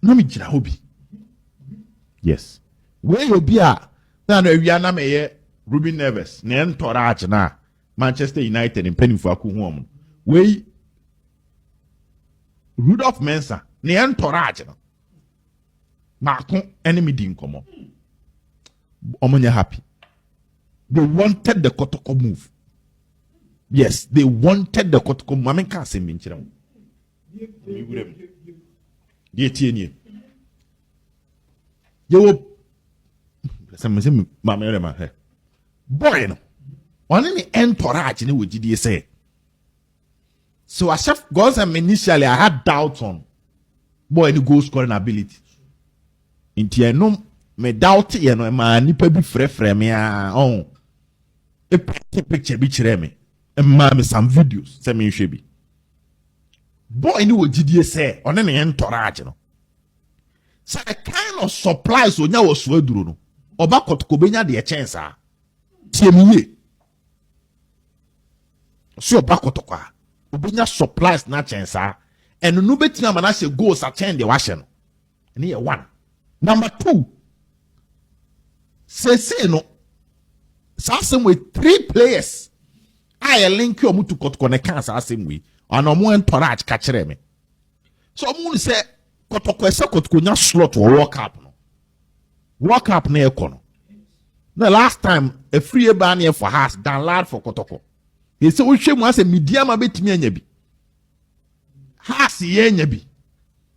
na me jira hobi. Yes. Where you be a na no wi na me ye Ruben Neves na entourage na Manchester United in penny for aku ho. We Rudolph Mensah na entourage no. Marco enemy din komo. Omonya happy. They wanted the kotoko move. Yes, they wanted the kotoko. Mama can't say me nchira. Die tie nie. Yo some mama re ma he. Boy no. One any entourage ni we gidi say. So I chef goals and initially I had doubts on boy any goal scoring ability. Inti no me doubt ye no ma nipa bi frefre me a on. A picture bi kire me. E ma me some videos say me hwe bi. Boy ni we gidi say on any entourage no. So a kind of surprise onya wo so aduro no. Oba kotoko benya de chance a. Tie me ye. So oba kotoko a. Obenya surprise na chance a. And no betina ma na se goals attend the washe no. Ni ye one. Number 2. Say no. Same with 3 players. I link you to kotoko ne kan same way. And omo entourage ka kire me. So omo say kotoko ese kotoko nya slot or World Cup no. World Cup na ekono. The last time a free ban here for house than lad for kotoko. He say we hwem as a medium abetimi anya bi. House ye anya bi.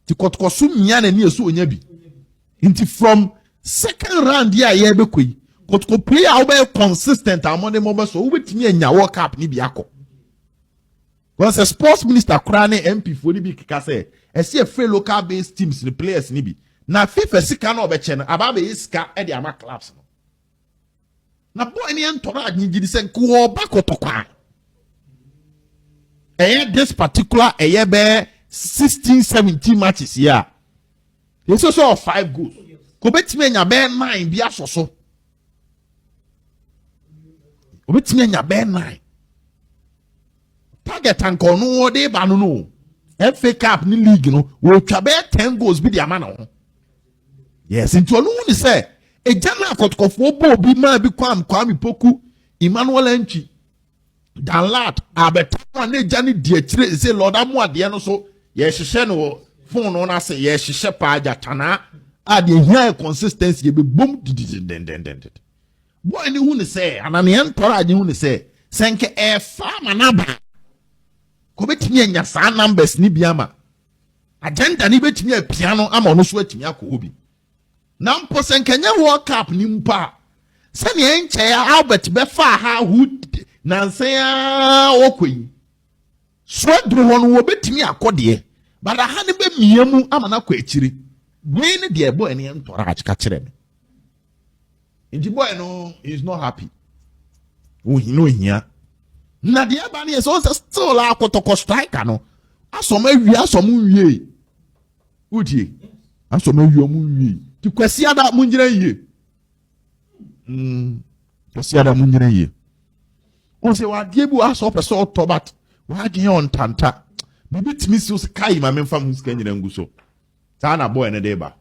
Ti kotoko so mia na ni so onya bi. Inti from second round here ye be koi. Kotoko player how be consistent among the members so we betimi anya World Cup ni bi akọ. Once a sports minister krane MP for ni bi kika say e see a free local based teams the players ni bi. Na FIFA sika na obeche no ababe iska e de ama clubs no. Na boy ni entourage ni gidi say ko oba kotoko. This particular be 16-17 matches here. It's also 5 goals. Kobetime nya be 9 bi asoso. Kobetime nya be 9. Target anko no de ba no. FA Cup ni league no, we twa be 10 goals bi di ama na ho. Yes, into no ni say e jana kotokofo bo bi ma bi kwam poku Emmanuel Enchi dan lad abetwa na jani die kire say Lord amuade no so ye hihye no phone no na say ye hihye pa ajatana ade hia consistency ye be bom dididendendend boy ni hu ni say anane entourage hu ni say senke e farm na ba ko betimi anya sa numbers ni biama agenda ni betimi apia no ama no so atimi akobi na mpo senkenya World Cup ni mpa se ne enche ya Albert be fa ha hu na se ya okoi so dro won wo betimi akode but ha ne be miamu ama na kwa akiri we ne de boy ne entourage ka kire me inji boy no is not happy no hia na de ba ne so still akotoko striker no asoma wi asoma wie udie asoma wi omu wie ti kwasi ada munjira yie kwasi ada munjira yie on se wa die bu aso person otobat wa gye on tanta bibi timi so kai ma memfa mu sika nyina nguso ta na boy ne deba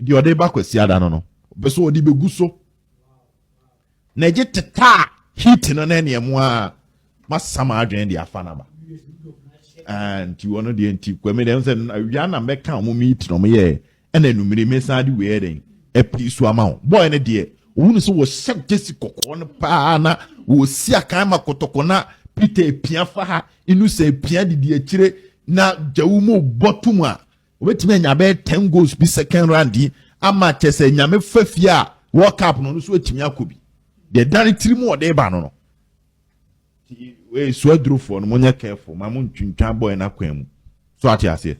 di o deba kwasi ada no be so odi be guso na je teta hit no na ne mu a masama adwen di afana ba and you wanna the anti kweme dem say awia na meka o meet no ye ena numire mesa di we den e pisu ama boy ne de wonu so wo shek jesi kokko no pa na wo si akan makotoko na Peter pia fa ha inu se pia di akire na jawu mo bottom a obetime nya be 10 goals bi second round di ama chese nya me fafia World Cup no so atimi akobi de dare tirimu o de ba no we so adrofo no monya careful ma mo ntwintwa boy na kwan mu so ati ase